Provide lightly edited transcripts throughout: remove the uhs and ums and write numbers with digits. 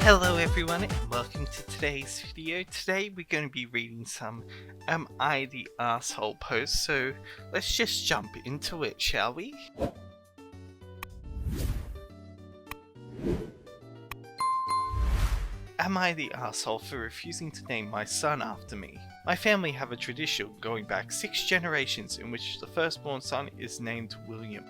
Hello everyone and welcome to today's video. Today we're going to be reading some Am I the Asshole posts, so let's just jump into it, shall we? Am I the asshole for refusing to name my son after me? My family have a tradition going back 6 generations in which the firstborn son is named William.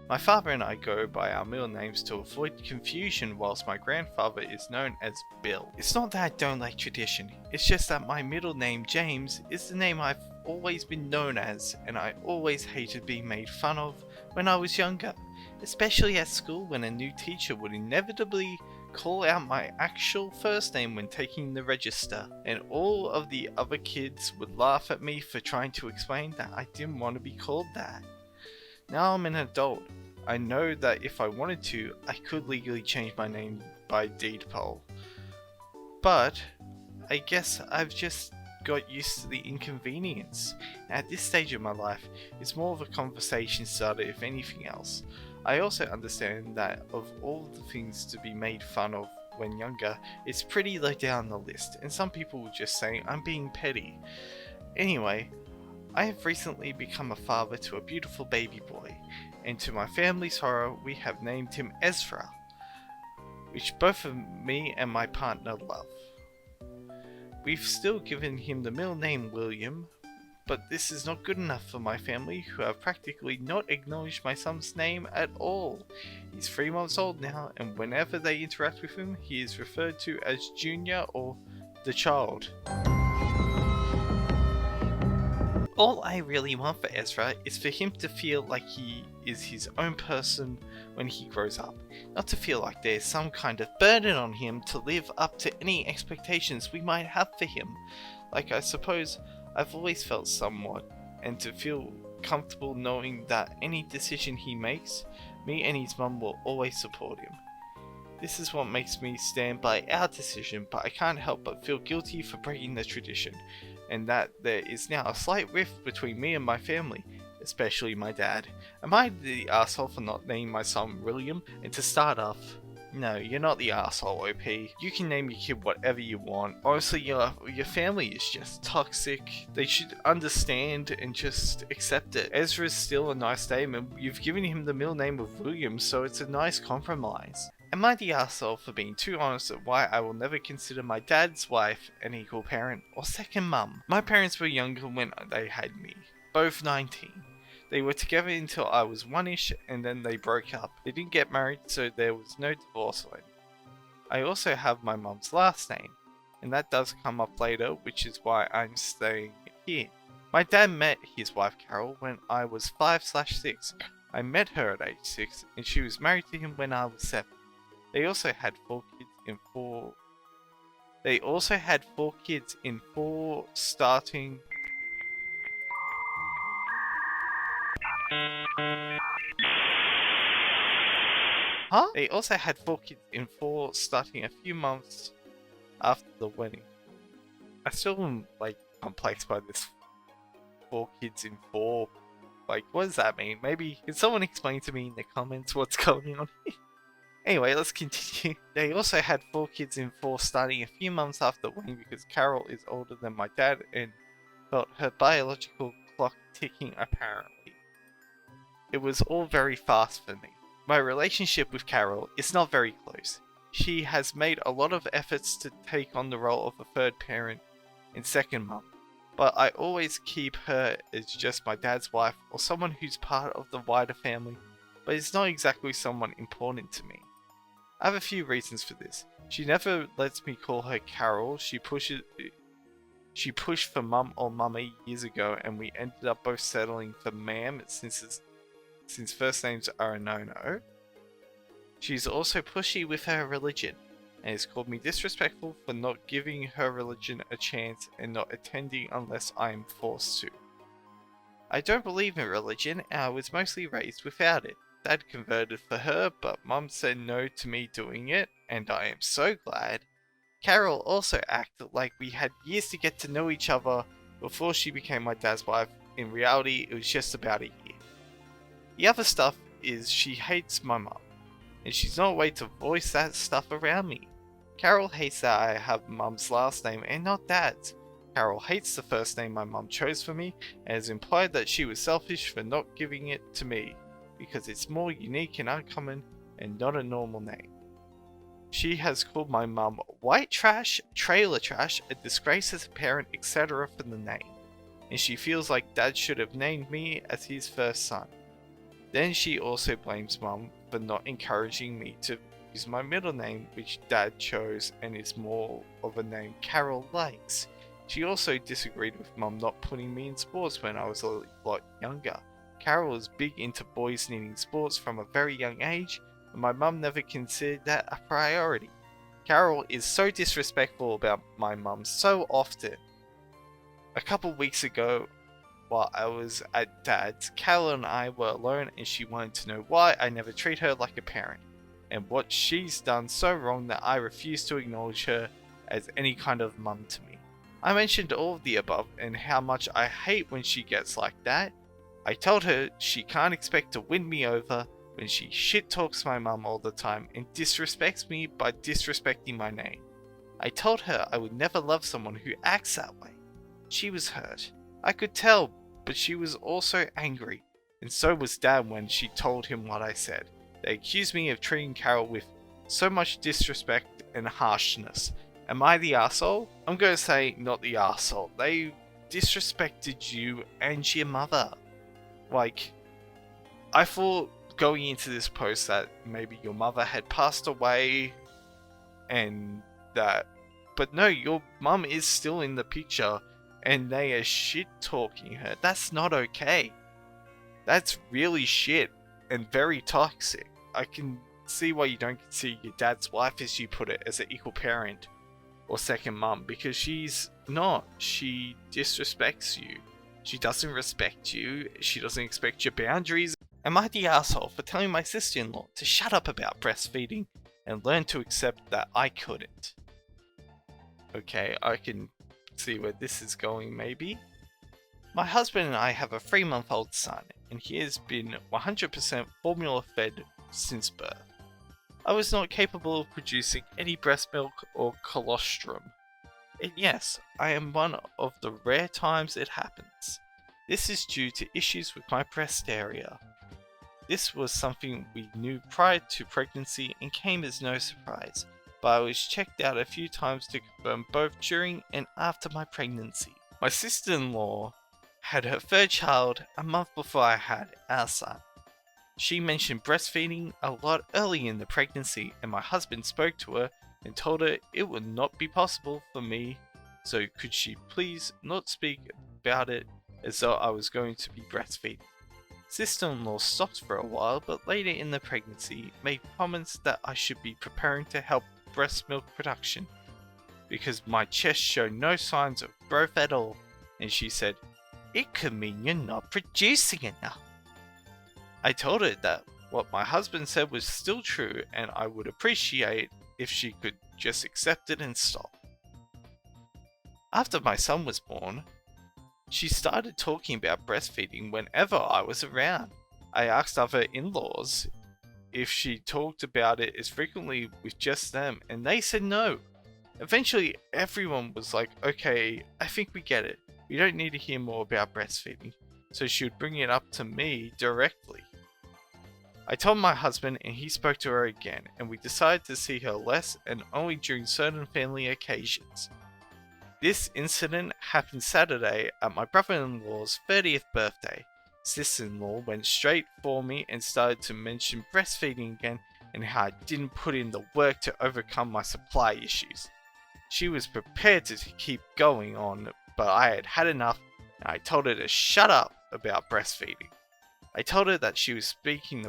My father and I go by our middle names to avoid confusion, whilst my grandfather is known as Bill. It's not that I don't like tradition, it's just that my middle name, James, is the name I've always been known as, and I always hated being made fun of when I was younger, especially at school when a new teacher would inevitably call out my actual first name when taking the register, and all of the other kids would laugh at me for trying to explain that I didn't want to be called that. Now I'm an adult. I know that if I wanted to, I could legally change my name by deed poll. But I guess I've just got used to the inconvenience. At this stage of my life, it's more of a conversation starter if anything else. I also understand that of all the things to be made fun of when younger, it's pretty low down the list, and some people will just say I'm being petty. Anyway, I have recently become a father to a beautiful baby boy, and to my family's horror, we have named him Ezra, which both of me and my partner love. We've still given him the middle name William, but this is not good enough for my family, who have practically not acknowledged my son's name at all. He's 3 months old now, and whenever they interact with him, he is referred to as Junior or the child. All I really want for Ezra is for him to feel like he is his own person when he grows up, not to feel like there's some kind of burden on him to live up to any expectations we might have for him, like I suppose I've always felt somewhat, and to feel comfortable knowing that any decision he makes, me and his mum will always support him. This is what makes me stand by our decision, but I can't help but feel guilty for breaking the tradition, and that there is now a slight rift between me and my family, especially my dad. Am I the asshole for not naming my son William? And to start off, no, you're not the asshole, OP. You can name your kid whatever you want. Honestly, your family is just toxic. They should understand and just accept it. Ezra's still a nice name, and you've given him the middle name of William, so it's a nice compromise. Am I the asshole for being too honest at why I will never consider my dad's wife an equal parent or second mum? My parents were younger when they had me, both 19. They were together until I was 1ish, and then they broke up. They didn't get married, so there was no divorce line. I also have my mum's last name, and that does come up later, which is why I'm staying here. My dad met his wife Carol when I was 5/6. I met her at age 6, and she was married to him when I was 7. They also had 4 kids in 4 starting. They also had 4 kids in 4 starting a few months after the wedding. I still am complexed by this 4 kids in 4. What does that mean? Maybe can someone explain to me in the comments what's going on here? Anyway, let's continue. They also had 4 kids in 4 starting a few months after the wedding because Carol is older than my dad and felt her biological clock ticking apparently. It was all very fast for me. My relationship with Carol is not very close. She has made a lot of efforts to take on the role of a third parent and second mum, but I always keep her as just my dad's wife or someone who's part of the wider family, but it's not exactly someone important to me. I have a few reasons for this. She never lets me call her Carol. She pushed for mum or mummy years ago, and we ended up both settling for ma'am since first names are a no-no. She's also pushy with her religion, and has called me disrespectful for not giving her religion a chance and not attending unless I am forced to. I don't believe in religion, and I was mostly raised without it. Dad converted for her, but Mum said no to me doing it, and I am so glad. Carol also acted like we had years to get to know each other before she became my dad's wife. In reality, it was just about a year. The other stuff is she hates my mum, and she's not a way to voice that stuff around me. Carol hates that I have Mum's last name and not Dad's. Carol hates the first name my mum chose for me and has implied that she was selfish for not giving it to me because it's more unique and uncommon and not a normal name. She has called my mum white trash, trailer trash, a disgrace as a parent, etc. for the name, and she feels like Dad should have named me as his first son. Then she also blames Mum for not encouraging me to use my middle name, which Dad chose and is more of a name Carol likes. She also disagreed with Mum not putting me in sports when I was a lot younger. Carol is big into boys needing sports from a very young age, and my mum never considered that a priority. Carol is so disrespectful about my mum so often. A couple weeks ago, while I was at Dad's, Carol and I were alone and she wanted to know why I never treat her like a parent, and what she's done so wrong that I refuse to acknowledge her as any kind of mum to me. I mentioned all of the above and how much I hate when she gets like that. I told her she can't expect to win me over when she shit talks my mum all the time and disrespects me by disrespecting my name. I told her I would never love someone who acts that way. She was hurt. I could tell, but she was also angry, and so was Dad when she told him what I said. They accused me of treating Carol with so much disrespect and harshness. Am I the arsehole? I'm going to say not the arsehole. They disrespected you and your mother. Like, I thought going into this post that maybe your mother had passed away and that, but no, your mum is still in the picture and they are shit talking her. That's not okay. That's really shit and very toxic. I can see why you don't see your dad's wife, as you put it, as an equal parent or second mum, because she's not. She disrespects you. She doesn't respect you. She doesn't expect your boundaries. Am I the asshole for telling my sister-in-law to shut up about breastfeeding and learn to accept that I couldn't? Okay, I can see where this is going maybe. My husband and I have a 3-month-old son, and he has been 100% formula fed since birth. I was not capable of producing any breast milk or colostrum. And yes, I am one of the rare times it happens. This is due to issues with my breast area. This was something we knew prior to pregnancy and came as no surprise, but I was checked out a few times to confirm both during and after my pregnancy. My sister-in-law had her third child a month before I had our son. She mentioned breastfeeding a lot early in the pregnancy, and my husband spoke to her and told her it would not be possible for me, so could she please not speak about it as though I was going to be breastfeeding. Sister-in-law stopped for a while, but later in the pregnancy made comments that I should be preparing to help breast milk production because my chest showed no signs of growth at all, and she said, "It could mean you're not producing enough." I told her that what my husband said was still true and I would appreciate if she could just accept it and stop. After my son was born, she started talking about breastfeeding whenever I was around. I asked other in-laws if she talked about it as frequently with just them, and they said no. Eventually, everyone was like, okay, I think we get it. We don't need to hear more about breastfeeding, so she would bring it up to me directly. I told my husband and he spoke to her again, and we decided to see her less and only during certain family occasions. This incident happened Saturday at my brother-in-law's 30th birthday. Sister-in-law went straight for me and started to mention breastfeeding again and how I didn't put in the work to overcome my supply issues. She was prepared to keep going on, but I had had enough and I told her to shut up about breastfeeding. I told her that she was speaking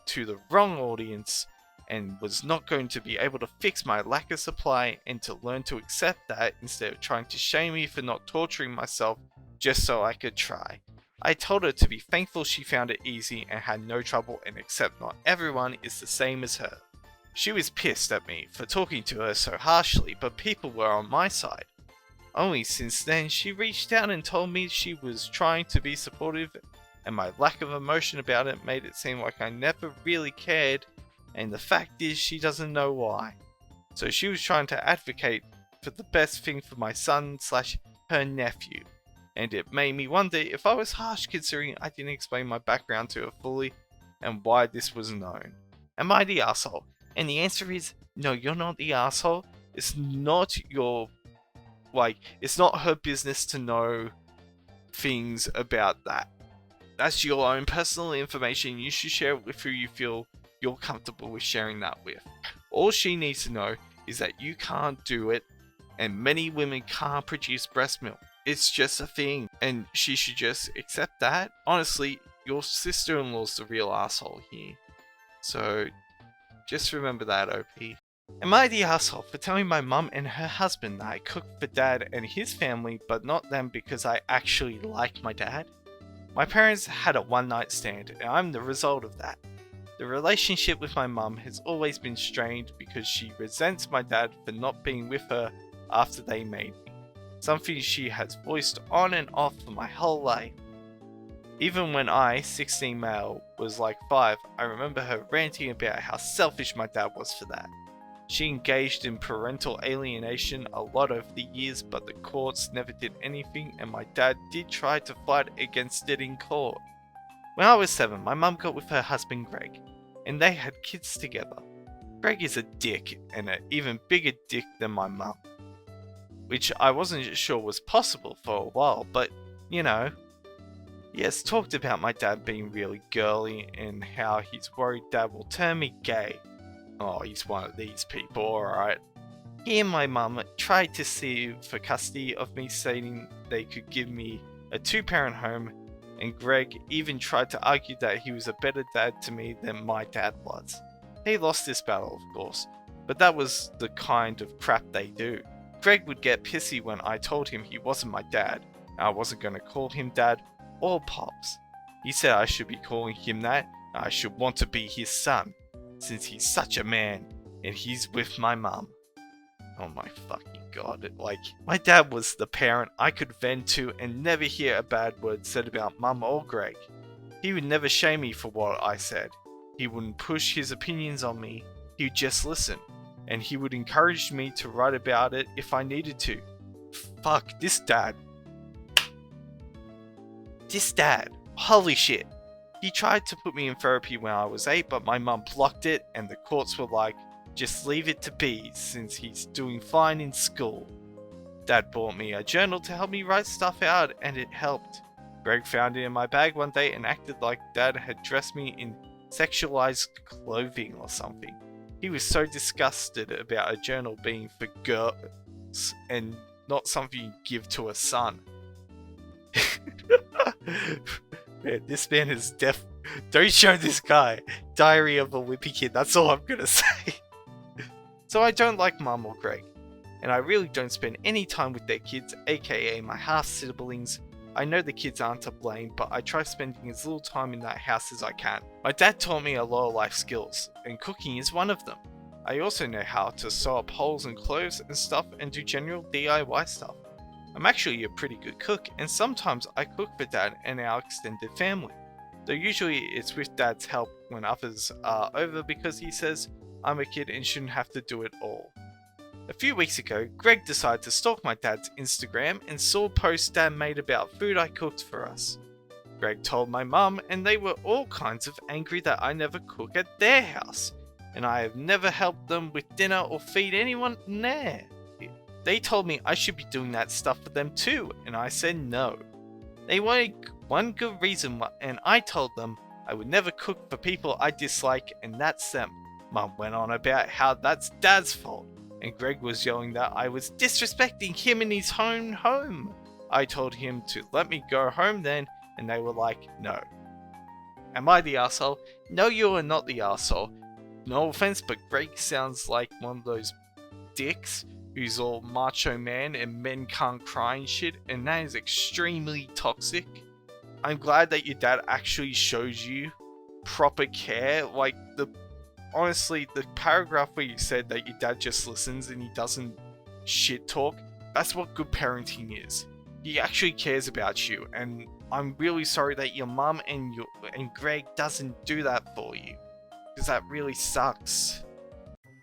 to the wrong audience and was not going to be able to fix my lack of supply, and to learn to accept that instead of trying to shame me for not torturing myself just so I could try. I told her to be thankful she found it easy and had no trouble, and accept not everyone is the same as her. She was pissed at me for talking to her so harshly, but people were on my side. Only since then, she reached out and told me she was trying to be supportive, and my lack of emotion about it made it seem like I never really cared and the fact is she doesn't know why. So she was trying to advocate for the best thing for my son slash her nephew, and it made me wonder if I was harsh considering I didn't explain my background to her fully and why this was known. Am I the asshole? And the answer is no, you're not the asshole. It's not it's not her business to know things about that. That's your own personal information. You should share it with who you feel you're comfortable with sharing that with. All she needs to know is that you can't do it, and many women can't produce breast milk. It's just a thing, and she should just accept that. Honestly, your sister-in-law's the real asshole here. So, just remember that, OP. Am I the asshole for telling my mum and her husband that I cooked for dad and his family, but not them because I actually like my dad? My parents had a one-night stand, and I'm the result of that. The relationship with my mum has always been strained because she resents my dad for not being with her after they made me, something she has voiced on and off for my whole life. Even when I, 16 male, was like 5, I remember her ranting about how selfish my dad was for that. She engaged in parental alienation a lot over the years, but the courts never did anything, and my dad did try to fight against it in court. When I was 7, my mum got with her husband Greg, and they had kids together. Greg is a dick, and an even bigger dick than my mum, which I wasn't sure was possible for a while, but you know. He has talked about my dad being really girly and how he's worried dad will turn me gay. Oh, he's one of these people, alright. He and my mum tried to sue for custody of me, saying they could give me a 2-parent home, and Greg even tried to argue that he was a better dad to me than my dad was. He lost this battle, of course, but that was the kind of crap they do. Greg would get pissy when I told him he wasn't my dad, and I wasn't going to call him dad or pops. He said I should be calling him that, and I should want to be his son, since he's such a man, and he's with my mum. Oh my fucking god, my dad was the parent I could vent to and never hear a bad word said about mum or Greg. He would never shame me for what I said. He wouldn't push his opinions on me, he would just listen, and he would encourage me to write about it if I needed to. Fuck, this dad, holy shit. He tried to put me in therapy when I was 8, but my mum blocked it, and the courts were like, just leave it to be, since he's doing fine in school. Dad bought me a journal to help me write stuff out, and it helped. Greg found it in my bag one day and acted like Dad had dressed me in sexualized clothing or something. He was so disgusted about a journal being for girls and not something you give to a son. Man, this man is deaf. Don't show this guy. Diary of a Wimpy Kid, that's all I'm gonna say. So I don't like Mum or Greg, and I really don't spend any time with their kids, aka my half-siblings. I know the kids aren't to blame, but I try spending as little time in that house as I can. My dad taught me a lot of life skills, and cooking is one of them. I also know how to sew up holes in clothes and stuff and do general DIY stuff. I'm actually a pretty good cook, and sometimes I cook for Dad and our extended family, though usually it's with Dad's help when others are over because he says I'm a kid and shouldn't have to do it all. A few weeks ago, Greg decided to stalk my dad's Instagram and saw posts Dad made about food I cooked for us. Greg told my mum, and they were all kinds of angry that I never cook at their house, and I have never helped them with dinner or feed anyone in there. They told me I should be doing that stuff for them too, and I said no. They wanted one good reason, and I told them I would never cook for people I dislike, and that's them. Mum went on about how that's Dad's fault, and Greg was yelling that I was disrespecting him in his own home. I told him to let me go home then, and they were like, no. Am I the arsehole? No, you are not the arsehole. No offense, but Greg sounds like one of those dicks who's all macho man and men can't cry and shit, and that is extremely toxic. I'm glad that your dad actually shows you proper care. Honestly, the paragraph where you said that your dad just listens and he doesn't shit talk, that's what good parenting is. He actually cares about you, and I'm really sorry that your mum and Greg doesn't do that for you. because that really sucks.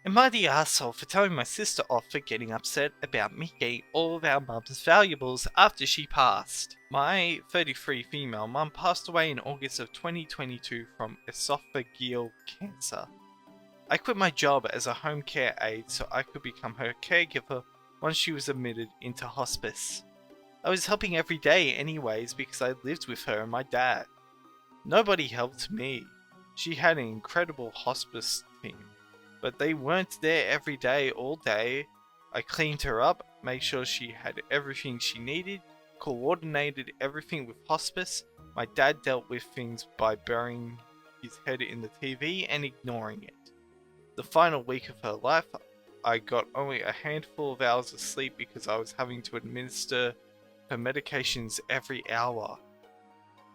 Am I the asshole for telling my sister off for getting upset about me getting all of our mum's valuables after she passed? My 33 female mum passed away in August of 2022 from esophageal cancer. I quit my job as a home care aide so I could become her caregiver once she was admitted into hospice. I was helping every day anyways because I lived with her and my dad. Nobody helped me. She had an incredible hospice team, but they weren't there every day, all day. I cleaned her up, made sure she had everything she needed, coordinated everything with hospice. My dad dealt with things by burying his head in the TV and ignoring it. The final week of her life, I got only a handful of hours of sleep because I was having to administer her medications every hour.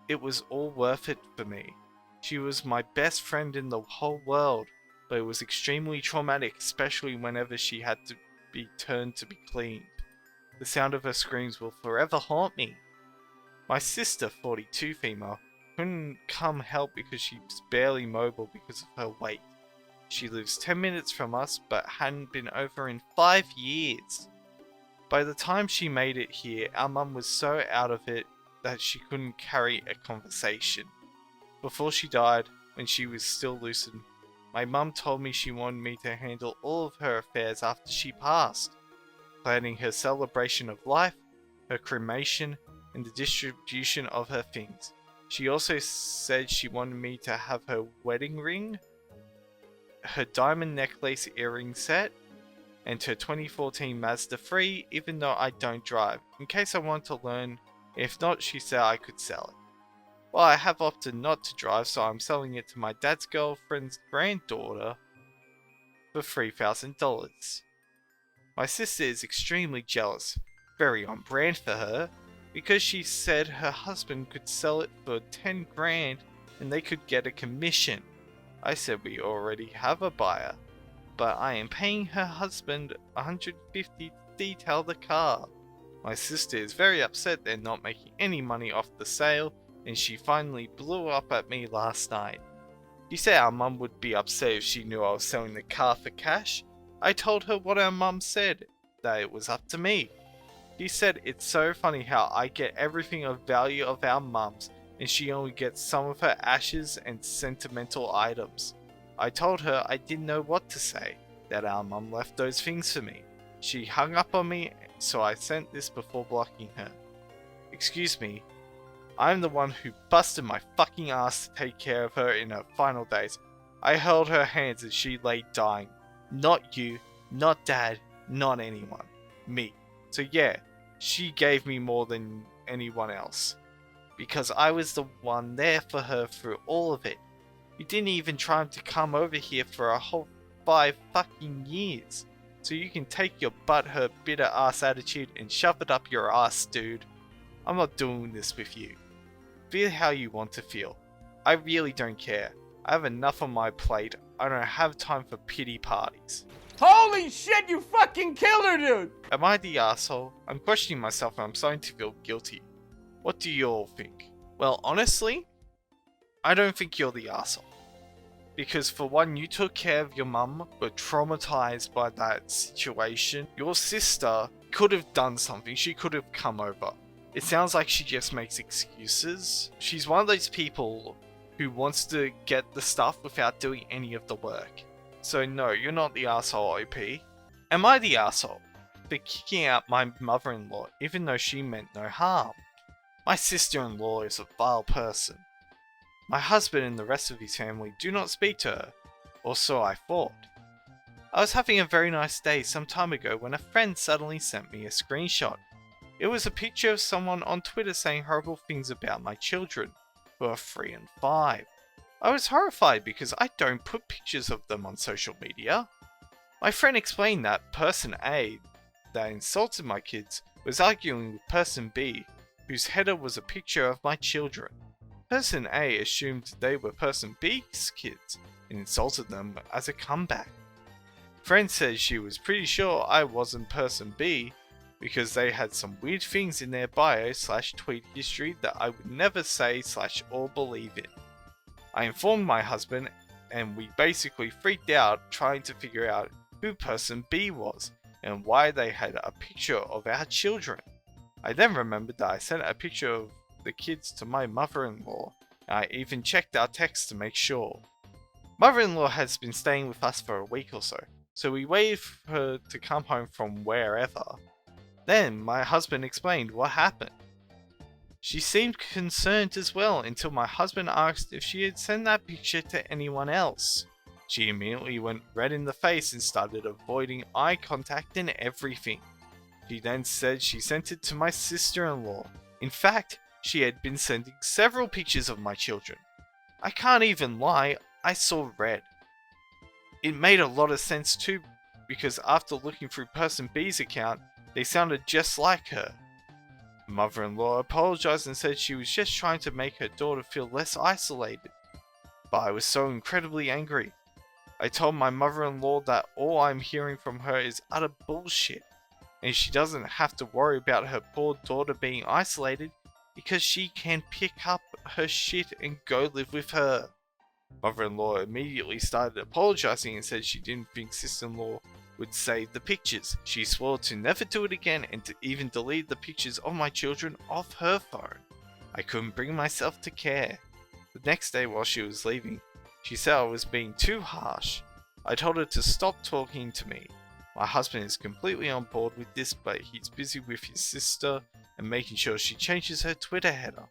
It was all worth it for me. She was my best friend in the whole world, but it was extremely traumatic, especially whenever she had to be turned to be cleaned. The sound of her screams will forever haunt me. My sister, 42 female, couldn't come help because she's barely mobile because of her weight. She lives 10 minutes from us, but hadn't been over in 5 years. By the time she made it here, our mum was so out of it that she couldn't carry a conversation. Before she died, when she was still lucid, my mum told me she wanted me to handle all of her affairs after she passed, planning her celebration of life, her cremation, and the distribution of her things. She also said she wanted me to have her wedding ring, her diamond necklace earring set, and her 2014 Mazda 3, even though I don't drive, in case I want to learn. If not, she said I could sell it. Well, I have opted not to drive, so I'm selling it to my dad's girlfriend's granddaughter for $3,000. My sister is extremely jealous, very on brand for her, because she said her husband could sell it for 10 grand and they could get a commission. I said we already have a buyer, but I am paying her husband $150 to detail the car. My sister is very upset they're not making any money off the sale, and she finally blew up at me last night. She said our mum would be upset if she knew I was selling the car for cash. I told her what our mum said, that it was up to me. She said it's so funny how I get everything of value of our mums, and she only gets some of her ashes and sentimental items. I told her I didn't know what to say, that our mum left those things for me. She hung up on me, so I sent this before blocking her. Excuse me, I'm the one who busted my fucking ass to take care of her in her final days. I held her hands as she lay dying. Not you, not dad, not anyone. Me. So yeah, she gave me more than anyone else, because I was the one there for her through all of it. You didn't even try to come over here for a whole 5 fucking years. So you can take your butthurt bitter ass attitude and shove it up your ass, dude. I'm not doing this with you. Feel how you want to feel. I really don't care. I have enough on my plate. I don't have time for pity parties. Holy shit, you fucking killed her, dude! Am I the asshole? I'm questioning myself and I'm starting to feel guilty. What do you all think? Well, honestly, I don't think you're the asshole. Because for one, you took care of your mum, were traumatized by that situation. Your sister could have done something. She could have come over. It sounds like she just makes excuses. She's one of those people who wants to get the stuff without doing any of the work. So no, you're not the asshole, OP. Am I the asshole for kicking out my mother-in-law even though she meant no harm? My sister-in-law is a vile person. My husband and the rest of his family do not speak to her, or so I thought. I was having a very nice day some time ago when a friend suddenly sent me a screenshot. It was a picture of someone on Twitter saying horrible things about my children, who are 3 and 5. I was horrified because I don't put pictures of them on social media. My friend explained that person A, that insulted my kids, was arguing with person B, whose header was a picture of my children. Person A assumed they were person B's kids and insulted them as a comeback. Friend says she was pretty sure I wasn't person B because they had some weird things in their bio/tweet history that I would never say/or believe in. I informed my husband and we basically freaked out trying to figure out who person B was and why they had a picture of our children. I then remembered that I sent a picture of the kids to my mother-in-law, and I even checked our text to make sure. Mother-in-law has been staying with us for a week or so we waited for her to come home from wherever. Then my husband explained what happened. She seemed concerned as well until my husband asked if she had sent that picture to anyone else. She immediately went red in the face and started avoiding eye contact and everything. She then said she sent it to my sister-in-law. In fact, she had been sending several pictures of my children. I can't even lie, I saw red. It made a lot of sense too, because after looking through person B's account, they sounded just like her. Mother-in-law apologized and said she was just trying to make her daughter feel less isolated. But I was so incredibly angry. I told my mother-in-law that all I'm hearing from her is utter bullshit, and she doesn't have to worry about her poor daughter being isolated because she can pick up her shit and go live with her. Mother-in-law immediately started apologizing and said she didn't think sister-in-law would save the pictures. She swore to never do it again and to even delete the pictures of my children off her phone. I couldn't bring myself to care. The next day while she was leaving, she said I was being too harsh. I told her to stop talking to me. My husband is completely on board with this, but he's busy with his sister and making sure she changes her Twitter header.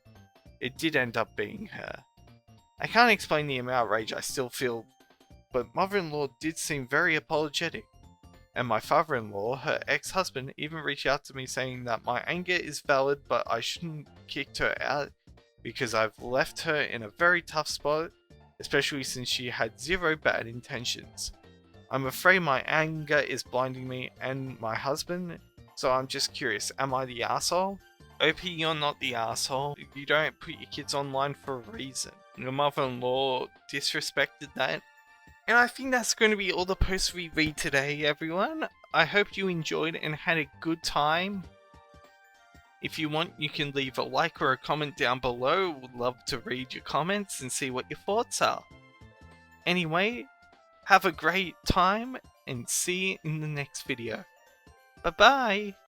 It did end up being her. I can't explain the amount of rage I still feel, but mother-in-law did seem very apologetic. And my father-in-law, her ex-husband, even reached out to me saying that my anger is valid but I shouldn't kick her out because I've left her in a very tough spot, especially since she had zero bad intentions. I'm afraid my anger is blinding me and my husband, so I'm just curious, am I the asshole? OP, you're not the asshole. You don't put your kids online for a reason. Your mother-in-law disrespected that. And I think that's going to be all the posts we read today, everyone. I hope you enjoyed and had a good time. If you want, you can leave a like or a comment down below. Would love to read your comments and see what your thoughts are. Anyway, have a great time and see you in the next video. Bye bye!